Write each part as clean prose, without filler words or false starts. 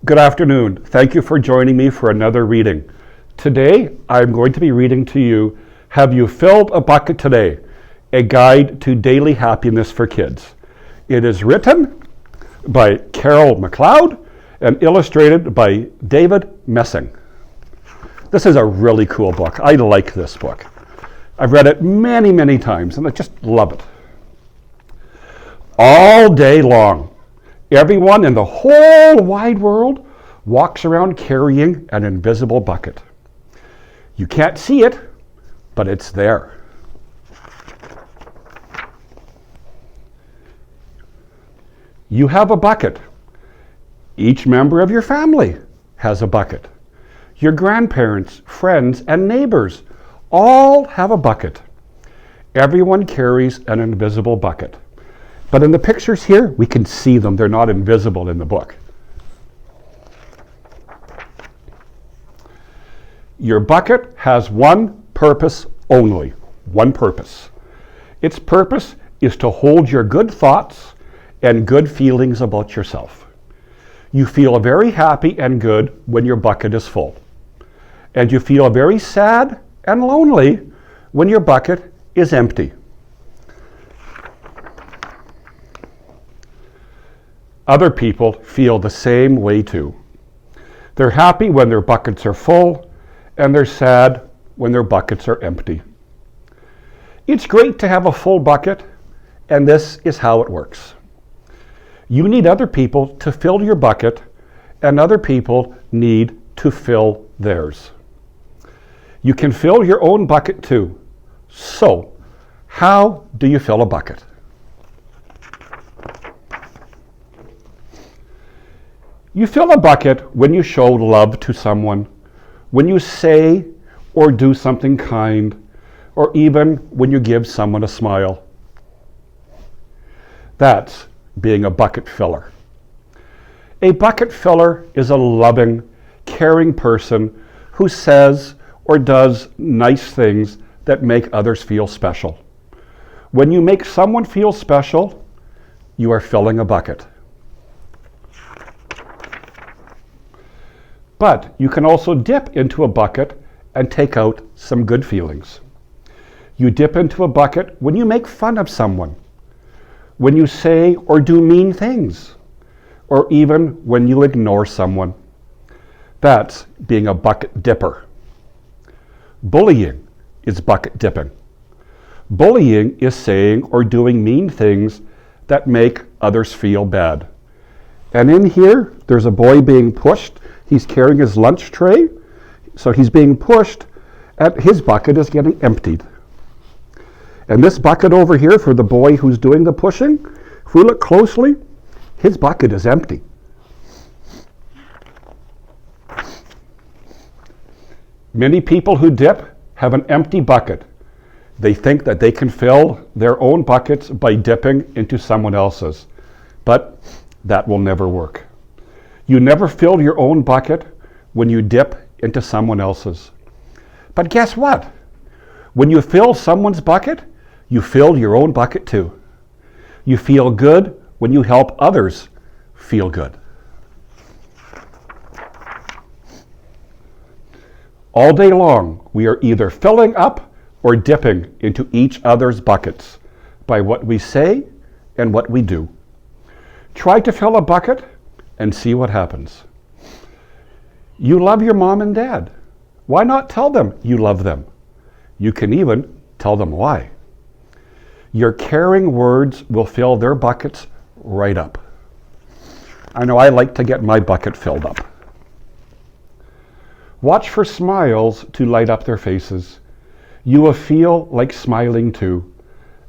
Good afternoon. Thank you for joining me for another reading. Today, I'm going to be reading to you, Have You Filled a Bucket Today? A Guide to Daily Happiness for Kids. It is written by Carol McLeod and illustrated by David Messing. This is a really cool book. I like this book. I've read it many, many times, and I just love it. All day long, everyone in the whole wide world walks around carrying an invisible bucket. You can't see it, but it's there. You have a bucket. Each member of your family has a bucket. Your grandparents, friends, and neighbors all have a bucket. Everyone carries an invisible bucket. But in the pictures here, we can see them. They're not invisible in the book. Your bucket has one purpose only. One purpose. Its purpose is to hold your good thoughts and good feelings about yourself. You feel very happy and good when your bucket is full. And you feel very sad and lonely when your bucket is empty. Other people feel the same way too. They're happy when their buckets are full, and they're sad when their buckets are empty. It's great to have a full bucket, and this is how it works. You need other people to fill your bucket, and other people need to fill theirs. You can fill your own bucket too. So, how do you fill a bucket? You fill a bucket when you show love to someone, when you say or do something kind, or even when you give someone a smile. That's being a bucket filler. A bucket filler is a loving, caring person who says or does nice things that make others feel special. When you make someone feel special, you are filling a bucket. But you can also dip into a bucket and take out some good feelings. You dip into a bucket when you make fun of someone, when you say or do mean things, or even when you ignore someone. That's being a bucket dipper. Bullying is bucket dipping. Bullying is saying or doing mean things that make others feel bad. And in here, there's a boy being pushed. He's carrying his lunch tray, so he's being pushed, and his bucket is getting emptied. And this bucket over here for the boy who's doing the pushing, if we look closely, his bucket is empty. Many people who dip have an empty bucket. They think that they can fill their own buckets by dipping into someone else's, but that will never work. You never fill your own bucket when you dip into someone else's. But guess what? When you fill someone's bucket, you fill your own bucket too. You feel good when you help others feel good. All day long, we are either filling up or dipping into each other's buckets by what we say and what we do. Try to fill a bucket and see what happens. You love your mom and dad. Why not tell them you love them? You can even tell them why. Your caring words will fill their buckets right up. I know I like to get my bucket filled up. Watch for smiles to light up their faces. You will feel like smiling too.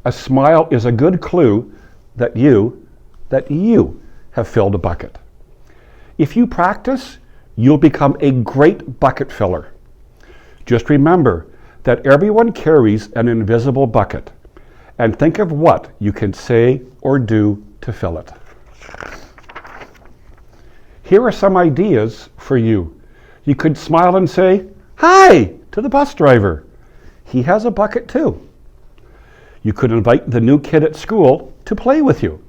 A smile is a good clue that you have filled a bucket. If you practice, you'll become a great bucket filler. Just remember that everyone carries an invisible bucket, and think of what you can say or do to fill it. Here are some ideas for you. You could smile and say, "Hi," to the bus driver. He has a bucket too. You could invite the new kid at school to play with you.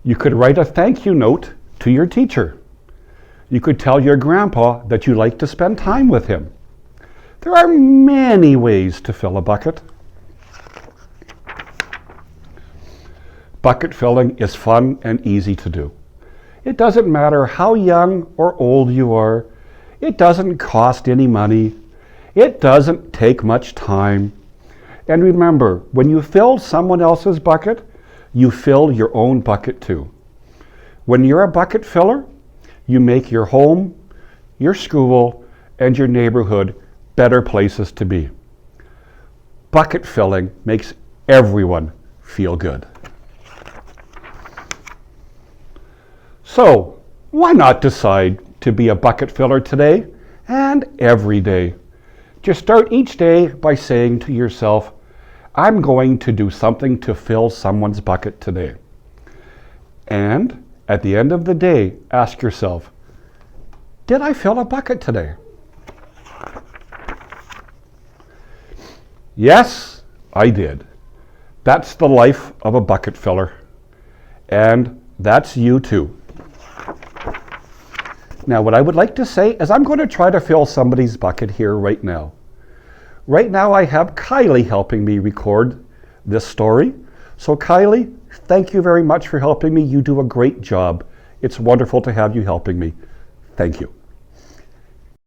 You could write a thank you note to your teacher. You could tell your grandpa that you like to spend time with him. There are many ways to fill a bucket. Bucket filling is fun and easy to do. It doesn't matter how young or old you are. It doesn't cost any money. It doesn't take much time. And remember, when you fill someone else's bucket, you fill your own bucket too. When you're a bucket filler, you make your home, your school, and your neighborhood better places to be. Bucket filling makes everyone feel good. So, why not decide to be a bucket filler today and every day? Just start each day by saying to yourself, I'm going to do something to fill someone's bucket today. And at the end of the day, ask yourself, did I fill a bucket today? Yes, I did. That's the life of a bucket filler. And that's you too. Now, what I would like to say is I'm going to try to fill somebody's bucket here right now. Right now, I have Kylie helping me record this story. So Kylie, thank you very much for helping me. You do a great job. It's wonderful to have you helping me. Thank you.